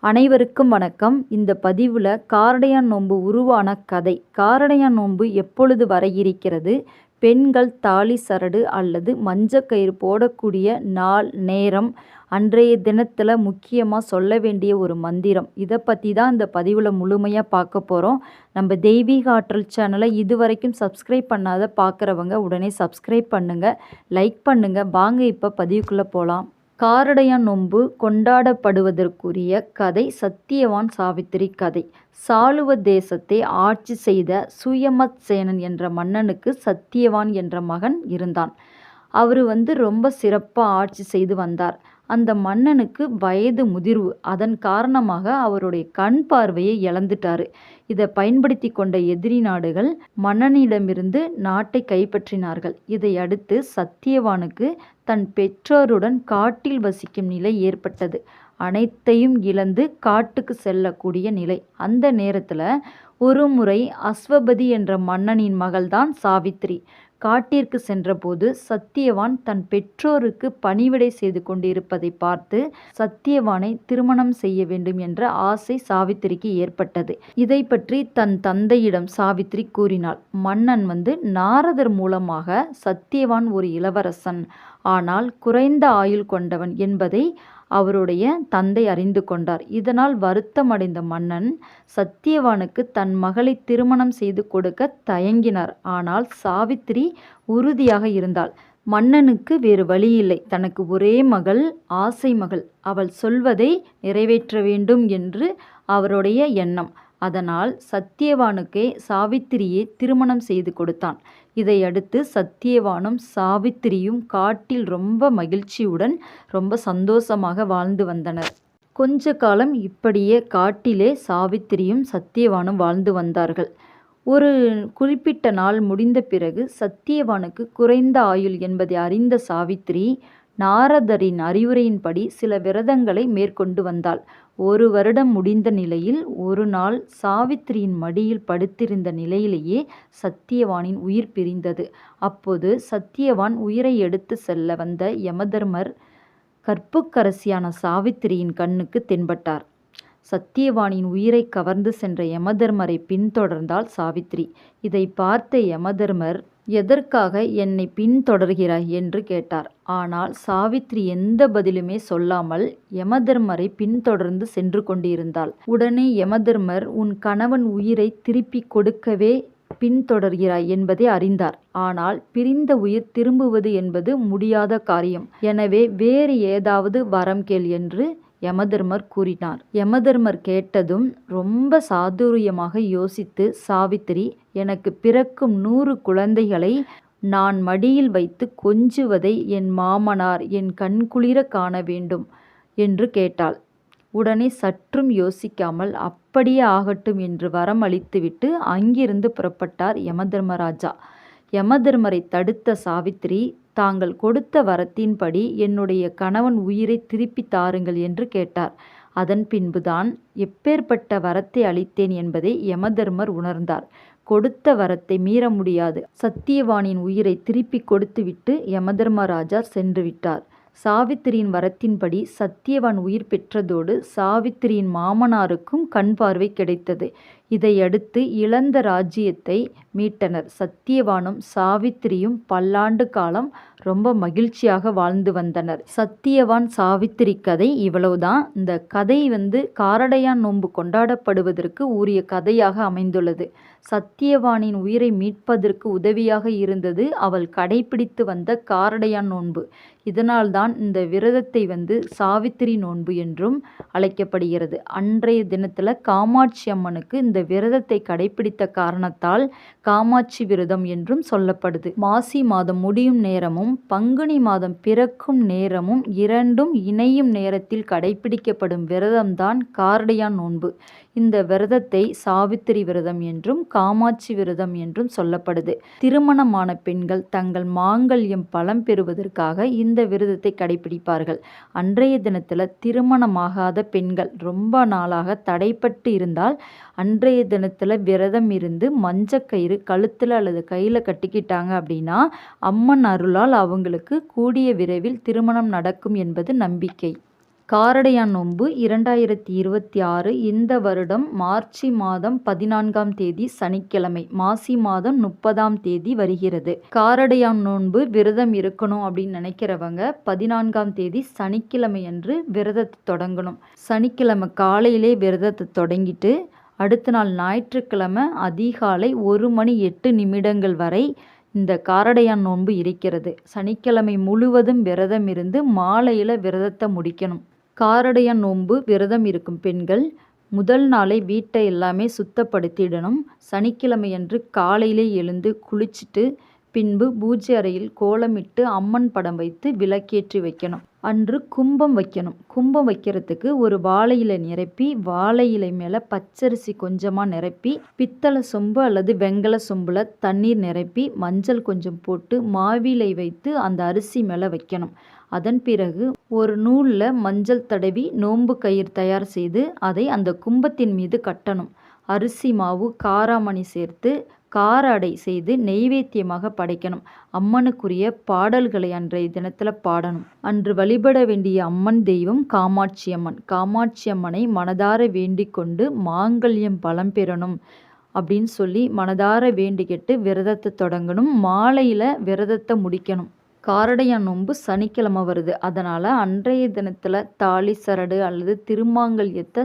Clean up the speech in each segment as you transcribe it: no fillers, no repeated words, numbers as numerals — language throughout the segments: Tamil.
அனைவருக்கும் வணக்கம். இந்த பதிவில் காரடையான் நோன்பு உருவான கதை. காரடையான் நோன்பு எப்பொழுது வர இருக்கிறது, பெண்கள் தாலி சரடு அல்லது மஞ்சக்கயிறு போடக்கூடிய நாள், நேரம், அன்றைய தினத்தில் முக்கியமாக சொல்ல வேண்டிய ஒரு மந்திரம், இதை பற்றி தான் இந்த பதிவில் முழுமையாக பார்க்க போகிறோம். நம்ம தெய்வீக ஆற்றல் சேனலை இதுவரைக்கும் சப்ஸ்கிரைப் பண்ணாத பார்க்குறவங்க உடனே சப்ஸ்கிரைப் பண்ணுங்கள், லைக் பண்ணுங்கள். வாங்க இப்போ பதிவுக்குள்ளே போகலாம். காரடையான் நோன்பு கொண்டாடப்படுவதற்குரிய கதை சத்தியவான் சாவித்திரி கதை. சாளுவ தேசத்தை ஆட்சி செய்த சுயமத்சேனன் என்ற மன்னனுக்கு சத்தியவான் என்ற மகன் இருந்தான். அவர் ரொம்ப சிறப்பாக ஆட்சி செய்து வந்தார். அந்த மன்னனுக்கு வயது முதிர்வு. அதன் காரணமாக அவருடைய கண் பார்வையை இழந்துட்டாரு. இதை பயன்படுத்தி கொண்ட எதிரி நாடுகள் மன்னனிடமிருந்து நாட்டை கைப்பற்றினார்கள். இதை அடுத்து சத்தியவானுக்கு தன் பெற்றோருடன் காட்டில் வசிக்கும் நிலை ஏற்பட்டது. அனைத்தையும் இழந்து காட்டுக்கு செல்லக்கூடிய நிலை. அந்த நேரத்தில் ஒரு முறை அஸ்வபதி என்ற மன்னனின் மகள்தான் சாவித்திரி காட்டிற்கு சென்றபோது சத்தியவான் தன் பெற்றோருக்கு பணிவிடை செய்து கொண்டிருப்பதை பார்த்து சத்தியவானை திருமணம் செய்ய வேண்டும் என்ற ஆசை சாவித்திரிக்கு ஏற்பட்டது. இதை பற்றி தன் தந்தையிடம் சாவித்திரி கூறினாள். மன்னன் நாரதர் மூலமாக சத்தியவான் ஒரு இளவரசன், ஆனால் குறைந்த ஆயுள் கொண்டவன் என்பதை அவருடைய தந்தை அறிந்து கொண்டார். இதனால் வருத்தமடைந்த மன்னன் சத்தியவானுக்கு தன் மகளை திருமணம் செய்து கொடுக்க தயங்கினார். ஆனால் சாவித்திரி உறுதியாக இருந்தாள். மன்னனுக்கு வேறு வழியில்லை. தனக்கு ஒரே மகள், ஆசை மகள், அவள் சொல்வதை நிறைவேற்ற வேண்டும் என்று அவருடைய எண்ணம். அதனால் சத்தியவானுக்கே சாவித்திரியை திருமணம் செய்து கொடுத்தான். இதையடுத்து சத்தியவானும் சாவித்திரியும் காட்டில் ரொம்ப மகிழ்ச்சியுடன் ரொம்ப சந்தோஷமாக வாழ்ந்து வந்தனர். கொஞ்ச காலம் இப்படியே காட்டிலே சாவித்திரியும் சத்தியவானும் வாழ்ந்து வந்தார்கள். ஒரு குறிப்பிட்ட நாள் முடிந்த பிறகு சத்தியவானுக்கு குறைந்த ஆயுள் என்பதை அறிந்த சாவித்திரி நாரதரின் அறிவுரையின்படி சில விரதங்களை மேற்கொண்டு வந்தாள். ஒரு வருடம் முடிந்த நிலையில் ஒரு நாள் சாவித்திரியின் மடியில் படுத்திருந்த நிலையிலேயே சத்தியவானின் உயிர் பிரிந்தது. அப்போது சத்தியவான் உயிரை எடுத்து செல்ல வந்த யமதர்மர் கற்புக்கரசியான சாவித்திரியின் கண்ணுக்கு தென்பட்டார். சத்தியவானின் உயிரை கவர்ந்து சென்ற யமதர்மரை பின்தொடர்ந்தாள் சாவித்திரி. இதை பார்த்த யமதர்மர், எதற்காக என்னை பின்தொடர்கிறாய் என்று கேட்டார். ஆனால் சாவித்திரி எந்த பதிலுமே சொல்லாமல் யமதர்மரை பின்தொடர்ந்து சென்று கொண்டிருந்தாள். உடனே யமதர்மர், உன் கணவன் உயிரை திருப்பி கொடுக்கவே பின்தொடர்கிறாய் என்பதை அறிந்தார். ஆனால் பிரிந்த உயிர் திரும்புவது என்பது முடியாத காரியம். எனவே வேறு ஏதாவது வரம் கேள் என்று யமதர்மர் கூறினார். யமதர்மர் கேட்டதும் ரொம்ப சாதுரியமாக யோசித்து, சாவித்திரி, எனக்கு பிறக்கும் 100 குழந்தைகளை நான் மடியில் வைத்து கொஞ்சுவதை என் மாமனார் என் கண்குளிர காண வேண்டும் என்று கேட்டாள். உடனே சற்றும் யோசிக்காமல் அப்படியே ஆகட்டும் என்று வரம் அளித்துவிட்டு அங்கிருந்து புறப்பட்டார் யமதர்மராஜா. யமதர்மரை தடுத்த சாவித்திரி, தாங்கள் கொடுத்த வரத்தின்படி என்னுடைய கணவன் உயிரை திருப்பி தாருங்கள் என்று கேட்டார். அதன் பின்புதான் எப்பேற்பட்ட வரத்தை அளித்தேன் என்பதை யமதர்மர் உணர்ந்தார். கொடுத்த வரத்தை மீற முடியாது. சத்தியவானின் உயிரை திருப்பி கொடுத்துவிட்டு யமதர்மராஜா சென்று விட்டார். சாவித்திரியின் வரத்தின்படி சத்தியவான் உயிர் பெற்றதோடு சாவித்திரியின் மாமனாருக்கும் கண் பார்வை கிடைத்தது. இதையடுத்து இழந்த ராஜ்யத்தை மீட்டனர். சத்தியவானும் சாவித்திரியும் பல்லாண்டு காலம் ரொம்ப மகிழ்ச்சியாக வாழ்ந்து வந்தனர். சத்தியவான் சாவித்திரி கதை இவ்வளவுதான். இந்த கதை காரடையான் நோன்பு கொண்டாடப்படுவதற்கு உரிய கதையாக அமைந்துள்ளது. சத்தியவானின் உயிரை மீட்பதற்கு உதவியாக இருந்தது அவள் கடைபிடித்து வந்த காரடையான் நோன்பு. இதனால்தான் இந்த விரதத்தை சாவித்திரி நோன்பு என்றும் அழைக்கப்படுகிறது. அன்றைய தினத்தில் காமாட்சி அம்மனுக்கு இந்த விரதத்தை கடைபிடித்த காரணத்தால் காமாட்சி விரதம் என்றும் சொல்லப்படுது. மாசி மாதம் முடியும் நேரமும் பங்குனி மாதம் பிறக்கும் நேரமும் இரண்டும் இணையும் நேரத்தில் கடைபிடிக்கப்படும் விரதம்தான் காரடையான் நோன்பு. இந்த விரதத்தை சாவித்திரி விரதம் என்றும் காமாட்சி விரதம் என்றும் சொல்லப்படுது. திருமணமான பெண்கள் தங்கள் மாங்கல்யம் பலம் பெறுவதற்காக இந்த விரதத்தை கடைபிடிப்பார்கள். அன்றைய தினத்தில் திருமணமாகாத பெண்கள் ரொம்ப நாளாக தடைப்பட்டு இருந்தால் அன்றைய தினத்தில் விரதம் இருந்து மஞ்சக்கயிறு கழுத்தில் அல்லது கையில் கட்டிக்கிட்டாங்க அப்படின்னா அம்மன் அருளால் அவங்களுக்கு கூடிய விரைவில் திருமணம் நடக்கும் என்பது நம்பிக்கை. காரடையான் நோன்பு 2026 இந்த வருடம் மார்ச் மாதம் 14ஆம் தேதி சனிக்கிழமை, மாசி மாதம் 30ஆம் தேதி வருகிறது. காரடையான் நோன்பு விரதம் இருக்கணும் அப்படின்னு நினைக்கிறவங்க 14ஆம் தேதி சனிக்கிழமை அன்று விரதத்தை தொடங்கணும். சனிக்கிழமை காலையிலே விரதத்தை தொடங்கிட்டு அடுத்த நாள் ஞாயிற்றுக்கிழமை அதிகாலை 1 மணி 8 நிமிடங்கள் வரை இந்த காரடையான் நோன்பு இருக்கிறது. சனிக்கிழமை முழுவதும் விரதம் இருந்து மாலையில் விரதத்தை முடிக்கணும். காரடையான் நோன்பு விரதம் இருக்கும் பெண்கள் முதல் நாளை வீட்டை எல்லாமே சுத்தப்படுத்திடணும். சனிக்கிழமையன்று காலையிலே எழுந்து குளிச்சுட்டு பின்பு பூஜை அறையில் கோலமிட்டு அம்மன் படம் வைத்து விளக்கேற்றி வைக்கணும். அன்று கும்பம் வைக்கணும். கும்பம் வைக்கிறதுக்கு ஒரு வாழை இலை நிரப்பி வாழை இலை மேலே பச்சரிசி கொஞ்சமாக நிரப்பி பித்தளை சொம்பு அல்லது வெங்கல சொம்பில் தண்ணீர் நிரப்பி மஞ்சள் கொஞ்சம் போட்டு மாவிலை வைத்து அந்த அரிசி மேலே வைக்கணும். அதன் பிறகு ஒரு நூலில் மஞ்சள் தடவி நோன்பு கயிறு தயார் செய்து அதை அந்த கும்பத்தின் மீது கட்டணும். அரிசி மாவு காராமணி சேர்த்து கார அடை செய்து நெய்வேத்தியமாக படைக்கணும். அம்மனுக்குரிய பாடல்களை அன்றைய தினத்தில் பாடணும். அன்று வழிபட வேண்டிய அம்மன் தெய்வம் காமாட்சி அம்மன். காமாட்சி அம்மனை மனதார வேண்டிக் கொண்டு மாங்கல்யம் பலம் பெறணும் அப்படின்னு சொல்லி மனதார வேண்டிக்கிட்டு விரதத்தை தொடங்கணும். மாலையில் விரதத்தை முடிக்கணும். காரடையான் நோன்பு சனிக்கிழமை வருது. அதனால் அன்றைய தினத்தில் தாலி சரடு அல்லது திருமாங்கல்யத்தை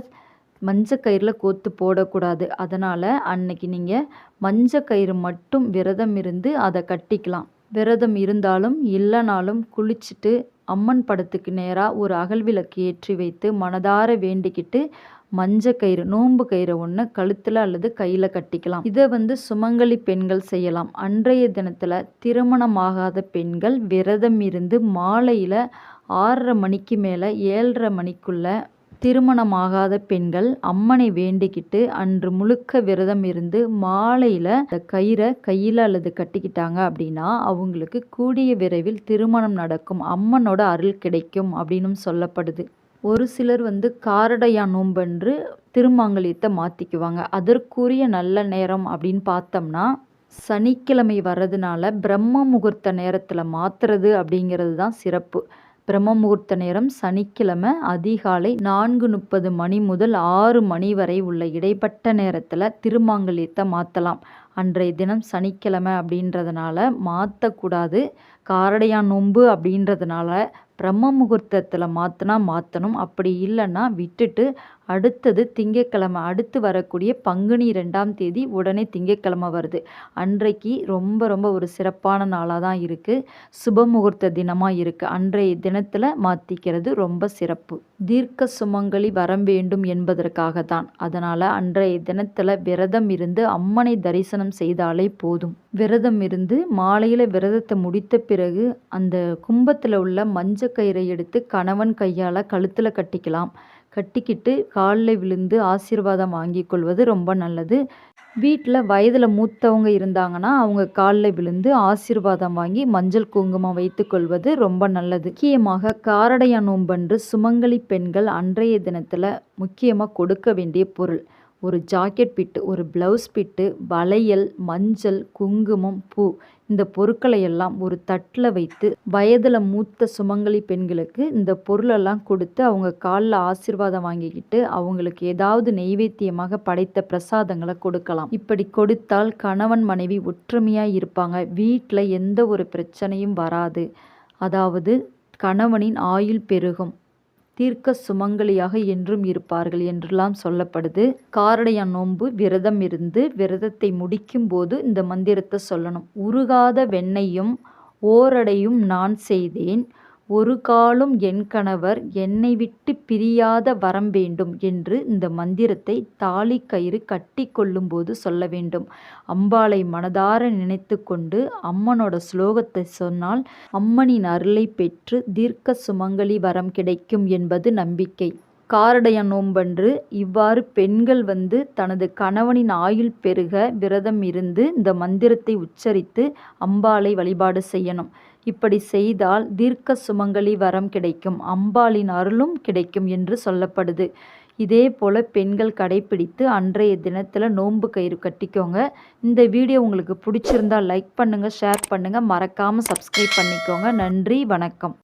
மஞ்சக்கயிறில் கோத்து போடக்கூடாது. அதனால் அன்னைக்கு நீங்கள் மஞ்சக்கயிறு மட்டும் விரதம் இருந்து அதை கட்டிக்கலாம். விரதம் இருந்தாலும் இல்லைனாலும் குளிச்சுட்டு அம்மன் படத்துக்கு நேராக ஒரு அகல்விளக்கு ஏற்றி வைத்து மனதார வேண்டிக்கிட்டு மஞ்சக்கயிறு நோன்பு கயிறை ஒன்று கழுத்தில் அல்லது கையில் கட்டிக்கலாம். இதை சுமங்கலி பெண்கள் செய்யலாம். அன்றைய தினத்தில் திருமணமாகாத பெண்கள் விரதம் இருந்து மாலையில் 6:30 மணிக்கு மேலே 7:30 மணிக்குள்ள திருமணமாகாத பெண்கள் அம்மனை வேண்டிக்கிட்டு அன்று முழுக்க விரதம் இருந்து மாலையில் அந்த கயிறை கையில் அல்லது கட்டிக்கிட்டாங்க அப்படின்னா அவங்களுக்கு கூடிய விரைவில் திருமணம் நடக்கும், அம்மனோட அருள் கிடைக்கும் அப்படின்னு சொல்லப்படுது. ஒரு சிலர் காரடையான் நோன்பன்று திருமாங்கல்யத்தை மாற்றிக்குவாங்க. அதற்குரிய நல்ல நேரம் அப்படின்னு பார்த்தோம்னா சனிக்கிழமை வர்றதுனால பிரம்ம முகூர்த்த நேரத்தில் மாற்றுறது அப்படிங்கிறது தான் சிறப்பு. பிரம்ம முகூர்த்த நேரம் சனிக்கிழமை அதிகாலை 4:30 மணி முதல் 6 மணி வரை உள்ள இடைப்பட்ட நேரத்தில் திருமாங்கல்யத்தை மாற்றலாம். அன்றைய தினம் சனிக்கிழமை அப்படின்றதுனால மாற்றக்கூடாது. காரடையான் நோன்பு அப்படின்றதுனால பிரம்ம முகூர்த்தத்தில் மாற்றினா மாற்றணும். அப்படி இல்லைன்னா விட்டுட்டு அடுத்தது திங்கட்கிழமை அடுத்து வரக்கூடிய பங்குனி 2ஆம் தேதி உடனே திங்கட்கிழமை வருது. அன்றைக்கு ரொம்ப ரொம்ப ஒரு சிறப்பான நாளாக தான் இருக்குது. சுப முகூர்த்த தினமாக இருக்குது. அன்றைய தினத்தில் மாற்றிக்கிறது ரொம்ப சிறப்பு. தீர்க்க சுமங்கலி வரம் வேண்டும் என்பதற்காக தான். அதனால் அன்றைய தினத்தில் விரதம் இருந்து அம்மனை தரிசனம் செய்தாலே போதும். விரதம் இருந்து மாலையில் விரதத்தை முடித்த பிறகு அந்த கும்பத்தில் உள்ள மஞ்சக்கயிறை எடுத்து கணவன் கையால் கழுத்தில் கட்டிக்கலாம். கட்டிக்கிட்டு காலில் விழுந்து ஆசீர்வாதம் வாங்கி கொள்வது ரொம்ப நல்லது. வீட்டில் வயதில் மூத்தவங்க இருந்தாங்கன்னா அவங்க காலில் விழுந்து ஆசீர்வாதம் வாங்கி மஞ்சள் குங்குமம் வைத்து கொள்வது ரொம்ப நல்லது. முக்கியமாக காரடையான் நோன்பன்று சுமங்கலி பெண்கள் அன்றைய தினத்தில் முக்கியமாக கொடுக்க வேண்டிய பொருள் ஒரு ஜாக்கெட் பிட்டு, ஒரு ப்ளவுஸ் பிட்டு, வளையல், மஞ்சள், குங்குமம், பூ இந்த பொருட்களை எல்லாம் ஒரு தட்டில் வைத்து வயதில் மூத்த சுமங்கலி பெண்களுக்கு இந்த பொருளெல்லாம் கொடுத்து அவங்க காலில் ஆசீர்வாதம் வாங்கிக்கிட்டு அவங்களுக்கு ஏதாவது நெய்வேத்தியமாக படைத்த பிரசாதங்களை கொடுக்கலாம். இப்படி கொடுத்தால் கணவன் மனைவி ஒற்றுமையாக இருப்பாங்க. வீட்டில் எந்த ஒரு பிரச்சனையும் வராது. அதாவது கணவனின் ஆயுள் பெருகும், தீர்க்க சுமங்கலியாக என்றும் இருப்பார்கள் என்றெல்லாம் சொல்லப்படுது. காரடையான் நோன்பு விரதம் இருந்து விரதத்தை முடிக்கும் போது இந்த மந்திரத்தை சொல்லணும். உருகாத வெண்ணையும் ஓரடையும் நான் செய்தேன், ஒரு காலும் என் கணவர் என்னை விட்டு பிரியாத வரம் வேண்டும் என்று இந்த மந்திரத்தை தாலி கயிறு கட்டி கொள்ளும்போது சொல்ல வேண்டும். அம்பாளை மனதார நினைத்து கொண்டு அம்மனோட ஸ்லோகத்தை சொன்னால் அம்மனின் அருளை பெற்று தீர்க்க சுமங்கலி வரம் கிடைக்கும் என்பது நம்பிக்கை. காரடையான் நோன்பன்று இவ்வாறு பெண்கள் தனது கணவனின் ஆயுள் பெருக விரதம் இருந்து இந்த மந்திரத்தை உச்சரித்து அம்பாளை வழிபாடு செய்யணும். இப்படி செய்தால் தீர்க்க சுமங்கலி வரம் கிடைக்கும், அம்பாளின் அருளும் கிடைக்கும் என்று சொல்லப்படுது. இதே போல் பெண்கள் கடைப்பிடித்து அன்றைய தினத்தில் நோன்பு கயிறு கட்டிக்கோங்க. இந்த வீடியோ உங்களுக்கு பிடிச்சிருந்தால் லைக் பண்ணுங்கள், ஷேர் பண்ணுங்கள், மறக்காமல் சப்ஸ்கிரைப் பண்ணிக்கோங்க. நன்றி, வணக்கம்.